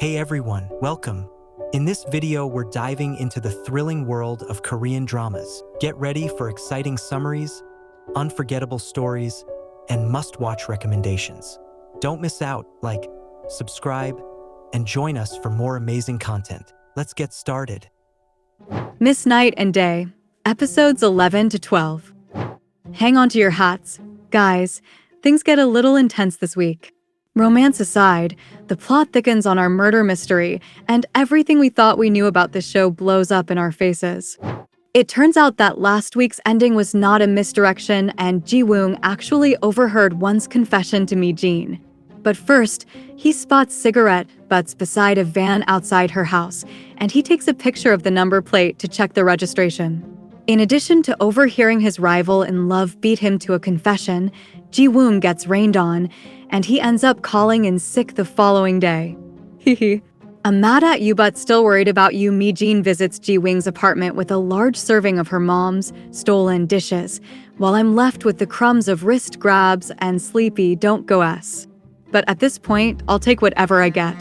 Hey everyone, welcome. In this video, we're diving into the thrilling world of Korean dramas. Get ready for exciting summaries, unforgettable stories, and must-watch recommendations. Don't miss out, like, subscribe, and join us for more amazing content. Let's get started. Miss Night and Day, episodes 11 to 12. Hang on to your hats. Guys, things get a little intense this week. Romance aside, the plot thickens on our murder mystery, and everything we thought we knew about this show blows up in our faces. It turns out that last week's ending was not a misdirection, and Ji-woong actually overheard one's confession to Mi-jin. But first, he spots cigarette butts beside a van outside her house, and he takes a picture of the number plate to check the registration. In addition to overhearing his rival in love beat him to a confession, Ji-woong gets rained on, and he ends up calling in sick the following day. Hehe. I'm mad at you but still worried about you. Mi-jin visits Ji-woong's apartment with a large serving of her mom's stolen dishes, while I'm left with the crumbs of wrist grabs and sleepy don't go s. But at this point, I'll take whatever I get.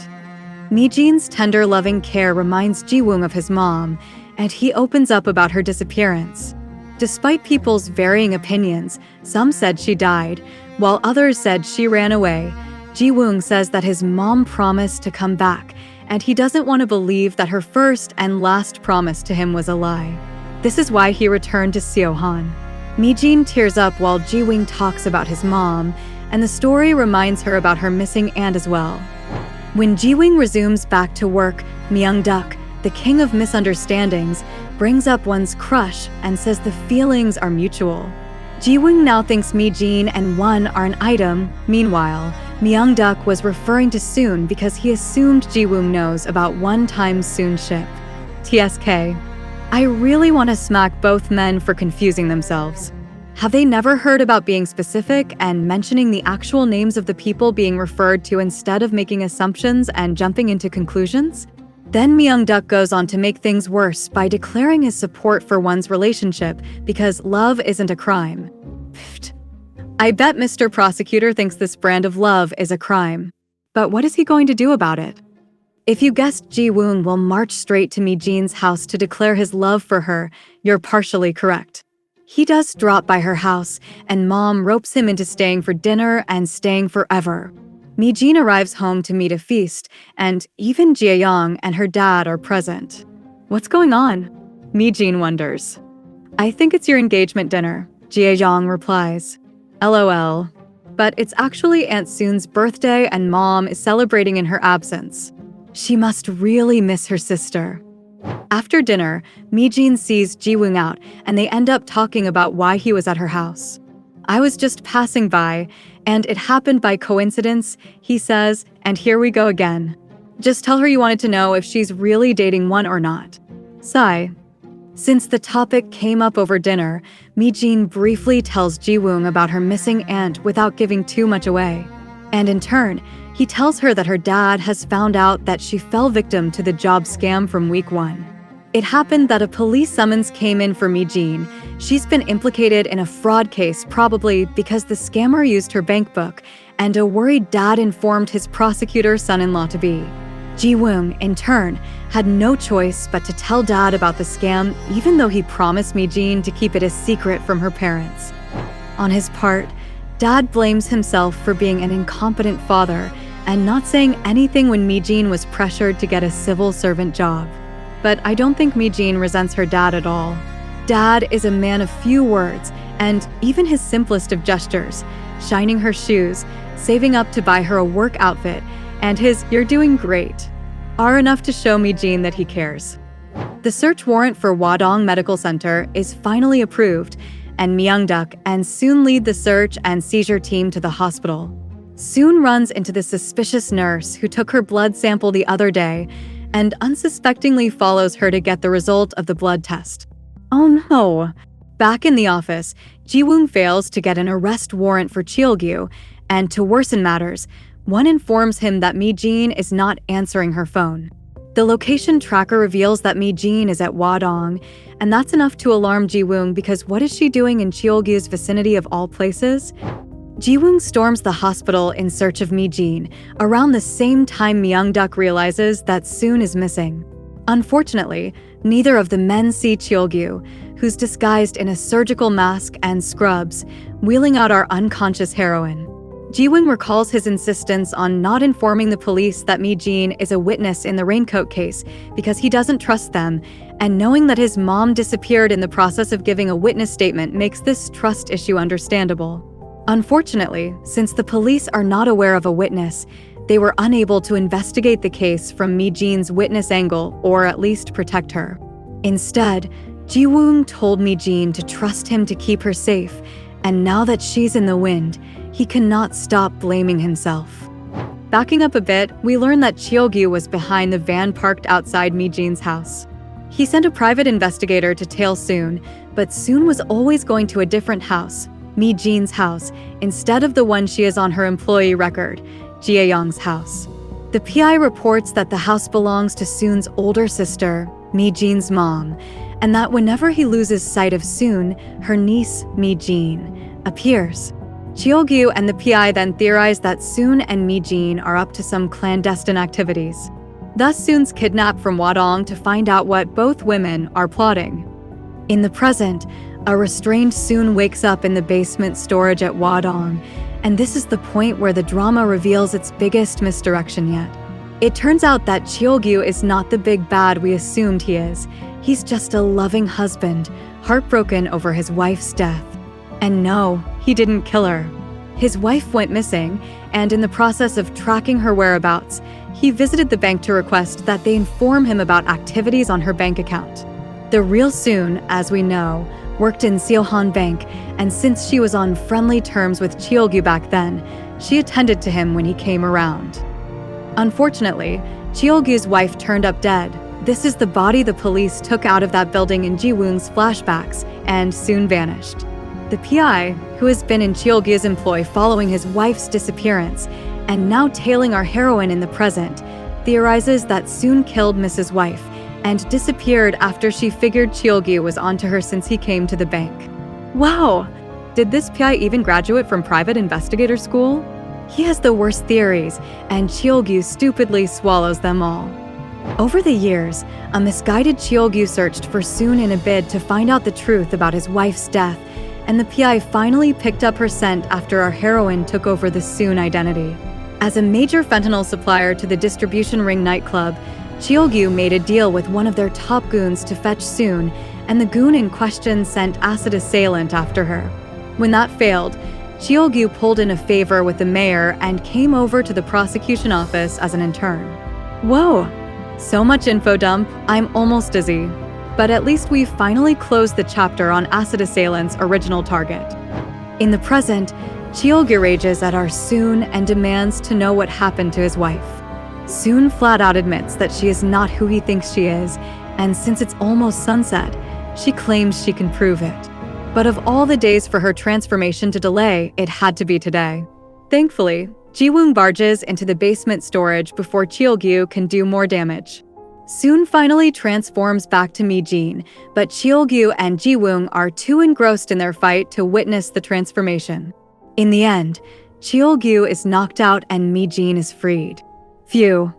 Mi-jin's tender loving care reminds Ji-woong of his mom, and he opens up about her disappearance. Despite people's varying opinions, some said she died, while others said she ran away. Ji-woong says that his mom promised to come back, and he doesn't want to believe that her first and last promise to him was a lie. This is why he returned to Seohan. Mi-jin tears up while Ji-woong talks about his mom, and the story reminds her about her missing aunt as well. When Ji-woong resumes back to work, Myung-duk, the king of misunderstandings, brings up one's crush and says the feelings are mutual. Ji-woong now thinks Mi-jin and Won are an item. Meanwhile, Myung-duk was referring to Soon because he assumed Ji-woong knows about one time Soon ship. TSK. I really want to smack both men for confusing themselves. Have they never heard about being specific and mentioning the actual names of the people being referred to instead of making assumptions and jumping into conclusions? Then Myung-duk goes on to make things worse by declaring his support for one's relationship because love isn't a crime. Pfft. I bet Mr. Prosecutor thinks this brand of love is a crime. But what is he going to do about it? If you guessed Ji-woong will march straight to Mi-jin's house to declare his love for her, you're partially correct. He does drop by her house, and Mom ropes him into staying for dinner and staying forever. Mi-jin arrives home to meet a feast, and even Jae-young and her dad are present. What's going on? Mi-jin wonders. I think it's your engagement dinner, Jae-young replies. LOL. But it's actually Aunt Soon's birthday and Mom is celebrating in her absence. She must really miss her sister. After dinner, Mi-jin sees Ji-woong out, and they end up talking about why he was at her house. I was just passing by, and it happened by coincidence, he says, and here we go again. Just tell her you wanted to know if she's really dating Won or not. Sigh. Since the topic came up over dinner, Mi-jin briefly tells Ji-woong about her missing aunt without giving too much away. And in turn, he tells her that her dad has found out that she fell victim to the job scam from week 1. It happened that a police summons came in for Mi-jin. She's been implicated in a fraud case probably because the scammer used her bank book, and a worried dad informed his prosecutor son-in-law-to-be. Ji-woong, in turn, had no choice but to tell dad about the scam even though he promised Mi-jin to keep it a secret from her parents. On his part, dad blames himself for being an incompetent father and not saying anything when Mi-jin was pressured to get a civil servant job. But I don't think Mi-jin resents her dad at all. Dad is a man of few words, and even his simplest of gestures, shining her shoes, saving up to buy her a work outfit, and his "you're doing great," are enough to show Mi-jin that he cares. The search warrant for Hwadong Medical Center is finally approved, and Myung-duk and Soon lead the search and seizure team to the hospital. Soon runs into the suspicious nurse who took her blood sample the other day, and unsuspectingly follows her to get the result of the blood test. Oh no! Back in the office, Ji-woong fails to get an arrest warrant for Cheolgyu, and to worsen matters, Won informs him that Mi-jin is not answering her phone. The location tracker reveals that Mi-jin is at Hwadong, and that's enough to alarm Ji-woong because what is she doing in Cheolgyu's vicinity of all places? Ji-woong storms the hospital in search of Mi-jin, around the same time Myung-duk realizes that Soon is missing. Unfortunately, neither of the men see Cheolgyu, who's disguised in a surgical mask and scrubs, wheeling out our unconscious heroine. Ji-woong recalls his insistence on not informing the police that Mi-jin is a witness in the raincoat case because he doesn't trust them, and knowing that his mom disappeared in the process of giving a witness statement makes this trust issue understandable. Unfortunately, since the police are not aware of a witness, they were unable to investigate the case from Mi-jin's witness angle or at least protect her. Instead, Ji-woong told Mi-jin to trust him to keep her safe, and now that she's in the wind, he cannot stop blaming himself. Backing up a bit, we learn that Cheolgyu was behind the van parked outside Mi-jin's house. He sent a private investigator to tail Soon, but Soon was always going to a different house, Mi-jin's house, instead of the one she is on her employee record, Jae-young's house. The PI reports that the house belongs to Soon's older sister, Mi-jin's mom, and that whenever he loses sight of Soon, her niece, Mi-jin, appears. Cheolgyu and the PI then theorize that Soon and Mi-jin are up to some clandestine activities. Thus, Soon's kidnapped from Hwadong to find out what both women are plotting. In the present, a restrained Soon wakes up in the basement storage at Hwadong, and this is the point where the drama reveals its biggest misdirection yet. It turns out that Cheolgyu is not the big bad we assumed he is. He's just a loving husband, heartbroken over his wife's death. And no, he didn't kill her. His wife went missing, and in the process of tracking her whereabouts, he visited the bank to request that they inform him about activities on her bank account. The real Soon, as we know, worked in Seohan Bank, and since she was on friendly terms with Cheolgyu back then, she attended to him when he came around. Unfortunately, Cheolgyu's wife turned up dead. This is the body the police took out of that building in Ji-woong's flashbacks and soon vanished. The PI, who has been in Cheolgyu's employ following his wife's disappearance and now tailing our heroine in the present, theorizes that Soon killed Mrs. Wife and disappeared after she figured Cheolgyu was onto her since he came to the bank. Wow! Did this PI even graduate from private investigator school? He has the worst theories, and Cheolgyu stupidly swallows them all. Over the years, a misguided Cheolgyu searched for Soon in a bid to find out the truth about his wife's death, and the PI finally picked up her scent after our heroine took over the Soon identity. As a major fentanyl supplier to the distribution ring nightclub, Cheolgyu made a deal with one of their top goons to fetch Soon, and the goon in question sent acid assailant after her. When that failed, Cheolgyu pulled in a favor with the mayor and came over to the prosecution office as an intern. Whoa! So much info dump, I'm almost dizzy. But at least we've finally closed the chapter on acid assailant's original target. In the present, Cheolgyu rages at our Soon and demands to know what happened to his wife. Soon flat out admits that she is not who he thinks she is, and since it's almost sunset, she claims she can prove it. But of all the days for her transformation to delay, it had to be today. Thankfully, Ji-woong barges into the basement storage before Cheolgyu can do more damage. Soon finally transforms back to Mi-jin, but Cheolgyu and Ji-woong are too engrossed in their fight to witness the transformation. In the end, Cheolgyu is knocked out and Mi-jin is freed. Phew.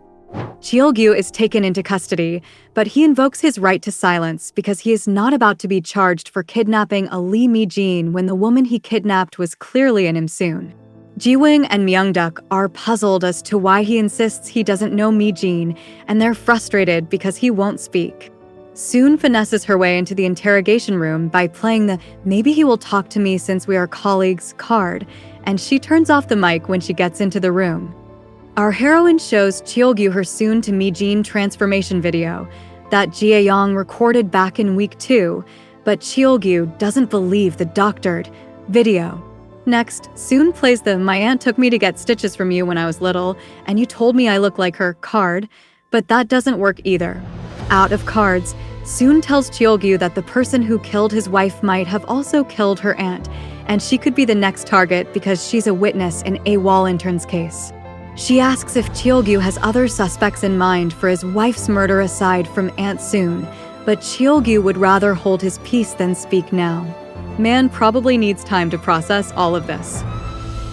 Cheolgyu is taken into custody, but he invokes his right to silence because he is not about to be charged for kidnapping a Lee Mi-jin when the woman he kidnapped was clearly an Im-soon. Ji-woong and Myung-duk are puzzled as to why he insists he doesn't know Mi-jin, and they're frustrated because he won't speak. Soon finesses her way into the interrogation room by playing the "maybe he will talk to me since we are colleagues" card, and she turns off the mic when she gets into the room. Our heroine shows Cheolgyu her soon to Mi-jin transformation video that Jae-young recorded back in week 2, but Cheolgyu doesn't believe the doctored video. Next, Soon plays the "my aunt took me to get stitches from you when I was little, and you told me I look like her" card, but that doesn't work either. Out of cards, Soon tells Cheolgyu that the person who killed his wife might have also killed her aunt, and she could be the next target because she's a witness in AWOL intern's case. She asks if Cheolgyu has other suspects in mind for his wife's murder aside from Aunt Soon, but Cheolgyu would rather hold his peace than speak now. Man probably needs time to process all of this.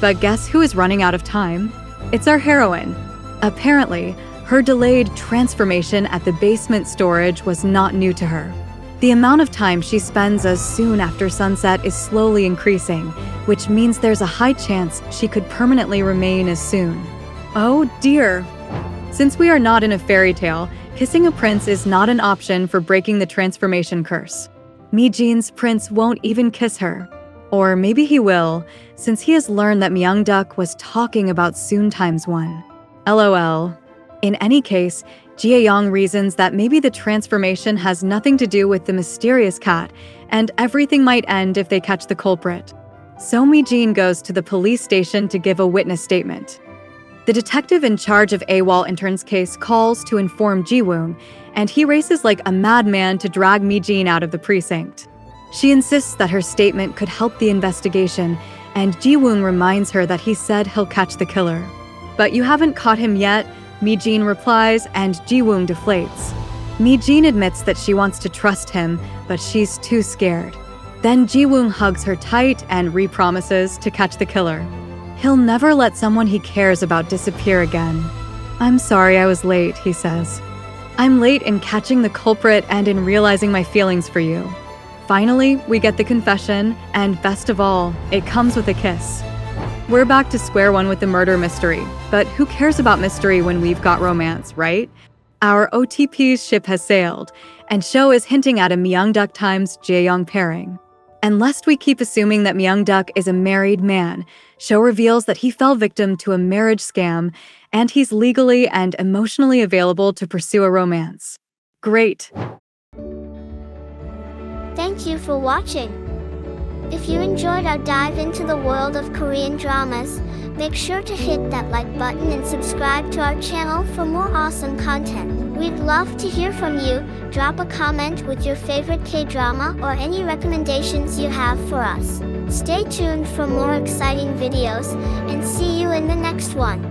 But guess who is running out of time? It's our heroine. Apparently, her delayed transformation at the basement storage was not new to her. The amount of time she spends as soon after sunset is slowly increasing, which means there's a high chance she could permanently remain as soon. Oh dear! Since we are not in a fairy tale, kissing a prince is not an option for breaking the transformation curse. Mi-jin's prince won't even kiss her. Or maybe he will, since he has learned that Myung-duck was talking about soon times one. LOL. In any case, Jae-young reasons that maybe the transformation has nothing to do with the mysterious cat, and everything might end if they catch the culprit. So Mi-jin goes to the police station to give a witness statement. The detective in charge of AWOL intern's case calls to inform Ji-woong, and he races like a madman to drag Mi-jin out of the precinct. She insists that her statement could help the investigation, and Ji-woong reminds her that he said he'll catch the killer. But you haven't caught him yet, Mi-jin replies, and Ji-woong deflates. Mi-jin admits that she wants to trust him, but she's too scared. Then Ji-woong hugs her tight and re-promises to catch the killer. He'll never let someone he cares about disappear again. I'm sorry I was late, he says. I'm late in catching the culprit and in realizing my feelings for you. Finally, we get the confession, and best of all, it comes with a kiss. We're back to square one with the murder mystery, but who cares about mystery when we've got romance, right? Our OTP's ship has sailed, and show is hinting at a Myung-duck times Jae-young pairing. And lest we keep assuming that Myung-duck is a married man, show reveals that he fell victim to a marriage scam, and he's legally and emotionally available to pursue a romance. Great! Thank you for watching. If you enjoyed our dive into the world of Korean dramas, make sure to hit that like button and subscribe to our channel for more awesome content. We'd love to hear from you. Drop a comment with your favorite K-drama or any recommendations you have for us. Stay tuned for more exciting videos, and see you in the next one.